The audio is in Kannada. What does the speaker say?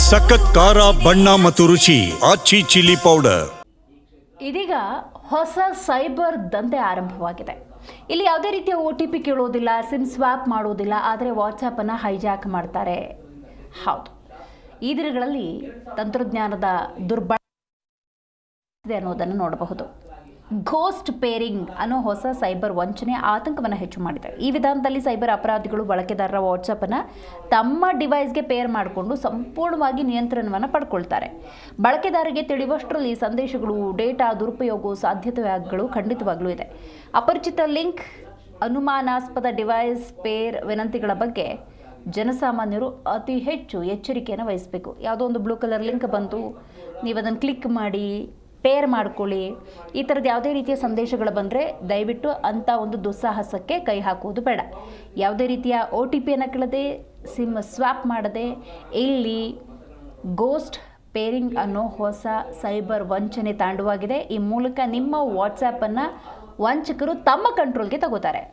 ಸಖತ್ ಖಾರ ಬಣ್ಣ ಮತ್ತು ರುಚಿ ಆಚಿ ಚಿಲ್ಲಿ ಪೌಡರ್. ಇದೀಗ ಹೊಸ ಸೈಬರ್ ದಂಧೆ ಆರಂಭವಾಗಿದೆ. ಇಲ್ಲಿ ಯಾವುದೇ ರೀತಿಯ OTP ಕೇಳೋದಿಲ್ಲ, ಸಿಮ್ ಸ್ವಾಪ್ ಮಾಡೋದಿಲ್ಲ, ಆದರೆ ವಾಟ್ಸಪ್ಪನ್ನು ಹೈಜಾಕ್ ಮಾಡ್ತಾರೆ. ಹೌದು, ಈ ದಿನಗಳಲ್ಲಿ ತಂತ್ರಜ್ಞಾನದ ದುರ್ಬಳಕೆ ಅನ್ನೋದನ್ನು ನೋಡಬಹುದು. ಘೋಸ್ಟ್ ಪೇರಿಂಗ್ ಅನ್ನೋ ಹೊಸ ಸೈಬರ್ ವಂಚನೆ ಆತಂಕವನ್ನು ಹೆಚ್ಚು ಮಾಡಿದೆ. ಈ ವಿಧಾನದಲ್ಲಿ ಸೈಬರ್ ಅಪರಾಧಿಗಳು ಬಳಕೆದಾರರ ವಾಟ್ಸಪ್ಪನ್ನು ತಮ್ಮ ಡಿವೈಸ್ಗೆ ಪೇರ್ ಮಾಡಿಕೊಂಡು ಸಂಪೂರ್ಣವಾಗಿ ನಿಯಂತ್ರಣವನ್ನು ಪಡ್ಕೊಳ್ತಾರೆ. ಬಳಕೆದಾರರಿಗೆ ತಿಳಿಯುವಷ್ಟರಲ್ಲಿ ಸಂದೇಶಗಳು, ಡೇಟಾ ದುರುಪಯೋಗ ಸಾಧ್ಯತೆಗಳು ಖಂಡಿತವಾಗ್ಲೂ ಇದೆ. ಅಪರಿಚಿತ ಲಿಂಕ್, ಅನುಮಾನಾಸ್ಪದ ಡಿವೈಸ್ ಪೇರ್ ವಿನಂತಿಗಳ ಬಗ್ಗೆ ಜನಸಾಮಾನ್ಯರು ಅತಿ ಹೆಚ್ಚು ಎಚ್ಚರಿಕೆಯನ್ನು ವಹಿಸಬೇಕು. ಯಾವುದೋ ಒಂದು ಬ್ಲೂ ಕಲರ್ ಲಿಂಕ್ ಬಂತು, ನೀವು ಅದನ್ನು ಕ್ಲಿಕ್ ಮಾಡಿ ಪೇರ್ ಮಾಡ್ಕೊಳ್ಳಿ, ಈ ಥರದ್ದು ಯಾವುದೇ ರೀತಿಯ ಸಂದೇಶಗಳು ಬಂದರೆ ದಯವಿಟ್ಟು ಅಂಥ ಒಂದು ದುಸ್ಸಾಹಸಕ್ಕೆ ಕೈ ಹಾಕುವುದು ಬೇಡ. ಯಾವುದೇ ರೀತಿಯ OTPಯನ್ನು ಕೇಳದೆ, ಸಿಮ್ ಸ್ವಾಪ್ ಮಾಡದೆ, ಇಲ್ಲಿ ಗೋಸ್ಟ್ ಪೇರಿಂಗ್ ಅನ್ನೋ ಹೊಸ ಸೈಬರ್ ವಂಚನೆ ತಾಂಡವಾಗಿದೆ. ಈ ಮೂಲಕ ನಿಮ್ಮ ವಾಟ್ಸಪ್ಪನ್ನು ವಂಚಕರು ತಮ್ಮ ಕಂಟ್ರೋಲ್ಗೆ ತಗೋತಾರೆ.